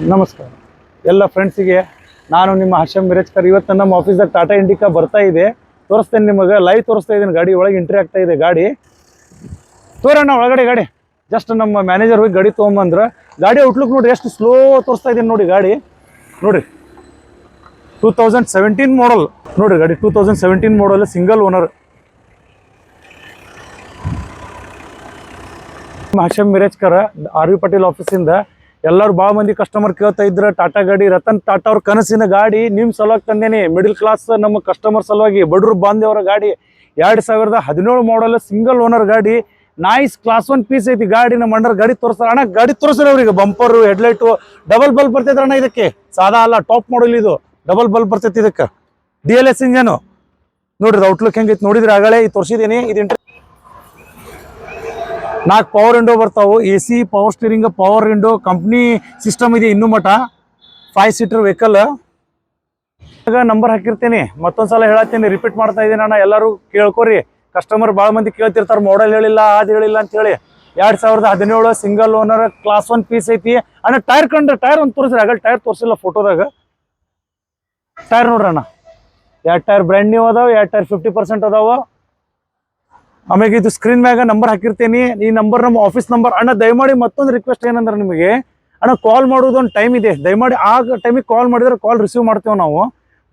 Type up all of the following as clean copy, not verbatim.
ನಮಸ್ಕಾರ ಎಲ್ಲ ಫ್ರೆಂಡ್ಸಿಗೆ. ನಾನು ನಿಮ್ಮ ಹರ್ಷಮ್ ಮಿರೇಜ್ಕರ್. ಇವತ್ತು ನಮ್ಮ ಆಫೀಸ್ದಾಗ ಟಾಟಾ ಇಂಡಿಕಾ ಬರ್ತಾ ಇದೆ. ತೋರಿಸ್ತೇನೆ ನಿಮಗೆ, ಲೈವ್ ತೋರಿಸ್ತಾ ಇದ್ದೀನಿ. ಗಾಡಿ ಒಳಗೆ ಎಂಟ್ರಿ ಆಗ್ತಾ ಇದೆ. ಗಾಡಿ ತೋರೋಣ ಒಳಗಡೆ. ಗಾಡಿ ಜಸ್ಟ್ ನಮ್ಮ ಮ್ಯಾನೇಜರ್ ಹೋಗಿ ಗಾಡಿ ತೊಗೊಂಬಂದ್ರೆ, ಗಾಡಿ ಔಟ್ಲುಕ್ ನೋಡಿರಿ ಎಷ್ಟು ಸ್ಲೋ ತೋರಿಸ್ತಾ ಇದ್ದೀನಿ ನೋಡಿ. ಗಾಡಿ ನೋಡಿರಿ 2017 ಮಾಡಲ್ ನೋಡಿರಿ. ಗಾಡಿ 2017 model, single owner. Harsham Mirajkar, R V Patel ಆಫೀಸಿಂದ. ಎಲ್ಲರೂ ಭಾಳ ಮಂದಿ ಕಸ್ಟಮರ್ ಕೇಳ್ತಾ ಇದ್ರೆ ಟಾಟಾ ಗಾಡಿ. ರತನ್ ಟಾಟಾ ಅವ್ರ ಕನಸಿನ ಗಾಡಿ ನಿಮ್ಮ ಸಲುವಾಗಿ ತಂದೇನೆ. ಮಿಡಿಲ್ ಕ್ಲಾಸ್ ನಮ್ಮ ಕಸ್ಟಮರ್ ಸಲುವಾಗಿ, ಬಡ್ರು ಬಾಂಧವರ ಗಾಡಿ. 2017 ಮಾಡಲ್, ಸಿಂಗಲ್ ಓನರ್ ಗಾಡಿ. ನೈಸ್ ಕ್ಲಾಸ್ 1 ಪೀಸ್ ಐತಿ ಗಾಡಿ. ನಮ್ಮ ಅಂಡರ್ ಗಾಡಿ ತೋರಿಸ್ತಾರೆ ಅಣ್ಣ. ಗಾಡಿ ತೋರಿಸ್ತಾರೆ ಅವ್ರಿಗೆ. ಬಂಪರು, ಹೆಡ್ಲೈಟು, ಡಬಲ್ ಬಲ್ಬ್ ಬರ್ತೈತೆ ಅಣ್ಣ ಇದಕ್ಕೆ. ಸಾದಾ ಅಲ್ಲ, ಟಾಪ್ ಮಾಡಲ್ ಇದು. ಡಬಲ್ ಬಲ್ಬ್ ಬರ್ತೈತಿ ಇದಕ್ಕೆ. DLS ಇಂಜನು ನೋಡ್ರಿ. ಔಟ್ಲುಕ್ ಹೆಂಗೈತಿ ನೋಡಿದ್ರೆ ಆಗಲೇ ತೋರಿಸಿದ್ದೀನಿ. ಇದು 4 ಪವರ್ ವಿಂಡೋ ಬರ್ತಾವು. AC, power steering, power window, company system ಇದೆ ಇನ್ನೂ ಮಟ. 5 ಸೀಟರ್ ವೆಹಿಕಲ್. ಈಗ ನಂಬರ್ ಹಾಕಿರ್ತೀನಿ, ಮತ್ತೊಂದ್ಸಲ ಹೇಳತ್ತೀನಿ, ರಿಪೀಟ್ ಮಾಡ್ತಾ ಇದ್ದೀನಿ ಅಣ್ಣ. ಎಲ್ಲರೂ ಕೇಳ್ಕೊರಿ. ಕಸ್ಟಮರ್ ಭಾಳ ಮಂದಿ ಕೇಳ್ತಿರ್ತಾರೆ, ಮಾಡಲ್ ಹೇಳಿಲ್ಲ, ಅದು ಹೇಳಿಲ್ಲ ಅಂತೇಳಿ. 2017 ಸಿಂಗಲ್ ಓನರ್, ಕ್ಲಾಸ್ 1 ಪೀಸ್ ಐತಿ ಅಣ್ಣ. ಟೈರ್ ಕಂಡ್ರೆ ಟೈರ್ ಒಂದು ತೋರಿಸ್ರಿ. ಆಗಲ್ಲ ಟೈರ್ ತೋರಿಸಿಲ್ಲ ಫೋಟೋದಾಗ. ಟೈರ್ ನೋಡ್ರಣ್ಣ, 2 ಟೈರ್ ಬ್ರ್ಯಾಂಡ್ ನ್ಯೂ ಅದಾವ, 2 ಟೈರ್ 50% ಅದಾವ. ಆಮೇಲೆ ಇದು ಸ್ಕ್ರೀನ್ ಮ್ಯಾಗ ನಂಬರ್ ಹಾಕಿರ್ತೀನಿ. ಈ ನಂಬರ್ ನಮ್ಮ ಆಫೀಸ್ ನಂಬರ್ ಅಣ್ಣ. ದಯಮಾಡಿ ಮತ್ತೊಂದು ರಿಕ್ವೆಸ್ಟ್ ಏನಂದ್ರೆ ನಿಮಗೆ ಅಣ್ಣ, ಕಾಲ್ ಮಾಡೋದೊಂದು ಟೈಮ್ ಇದೆ. ದಯಮಾಡಿ ಆ ಟೈಮಿಗೆ ಕಾಲ್ ಮಾಡಿದ್ರೆ ಕಾಲ್ ರಿಸೀವ್ ಮಾಡ್ತೇವೆ ನಾವು.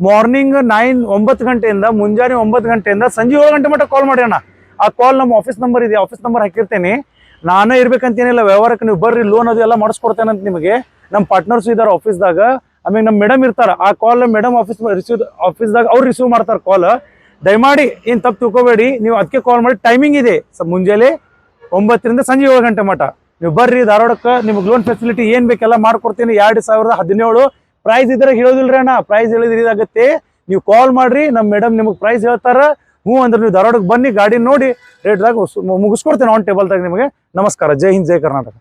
ಮಾರ್ನಿಂಗ್ 9 ಗಂಟೆಯಿಂದ, ಮುಂಜಾನೆ 9 ಗಂಟೆಯಿಂದ ಸಂಜೆ 7 ಗಂಟೆ ಮಟ್ಟ ಕಾಲ್ ಮಾಡಿ ಅಣ್ಣ. ಆ ಕಾಲ್ ನಮ್ಮ ಆಫೀಸ್ ನಂಬರ್ ಇದೆ. ಆಫೀಸ್ ನಂಬರ್ ಹಾಕಿರ್ತೇನೆ. ನಾನೇ ಇರ್ಬೇಕಂತೇನಿಲ್ಲ, ವ್ಯವಹಾರಕ್ಕೆ ನೀವು ಬರ್ರಿ, ಲೋನ್ ಅದು ಎಲ್ಲ ಮಾಡಿಸ್ಕೊಡ್ತೇನೆ ಅಂತ ನಿಮಗೆ. ನಮ್ಮ ಪಾರ್ಟ್ನರ್ಸ್ ಇದ್ದಾರೆ ಆಫೀಸ್ದಾಗ. ಆಮೇಲೆ ನಮ್ಮ ಮೇಡಮ್ ಇರ್ತಾರೆ. ಆ ಕಾಲ್ ಮೇಡಮ್ ಆಫೀಸ್ದಾಗ ಅವ್ರು ರಿಸೀವ್ ಮಾಡ್ತಾರೆ ಕಾಲ್. ದಯಮಾಡಿ ಏನು ತಪ್ಪು ತಿಳ್ಕೊಬೇಡಿ. ನೀವು ಅದಕ್ಕೆ ಕಾಲ್ ಮಾಡಿ. ಟೈಮಿಂಗ್ ಇದೆ ಮುಂಜಾನೆ 9 ರಿಂದ ಸಂಜೆ 7 ಗಂಟೆ ಮಟ್ಟ. ನೀವು ಬರ್ರಿ ಧಾರವಾಡಕ್ಕೆ. ನಿಮ್ಗೆ ಲೋನ್ ಫೆಸಿಲಿಟಿ ಏನು ಬೇಕೆಲ್ಲ ಮಾಡ್ಕೊಡ್ತೀನಿ. 2017 ಪ್ರೈಸ್ ಇದ್ರೆ ಹೇಳೋದಿಲ್ರಿ ಅಣ್ಣ. ಪ್ರೈಸ್ ಹೇಳಿದ್ರೆ ಇದಾಗುತ್ತೆ. ನೀವು ಕಾಲ್ ಮಾಡ್ರಿ, ನಮ್ಮ ಮೇಡಮ್ ನಿಮಗೆ ಪ್ರೈಸ್ ಹೇಳ್ತಾರ. ಹ್ಞೂ ಅಂದ್ರೆ ನೀವು ಧಾರವಾಡಕ್ಕೆ ಬನ್ನಿ, ಗಾಡಿ ನೋಡಿ ರೇಟ್ದಾಗ ಮುಗಿಸ್ಕೊಡ್ತೇನೆ ಆನ್ ಟೇಬಲ್ದಾಗ ನಿಮಗೆ. ನಮಸ್ಕಾರ. ಜೈ ಹಿಂದ್, ಜೈ ಕರ್ನಾಟಕ.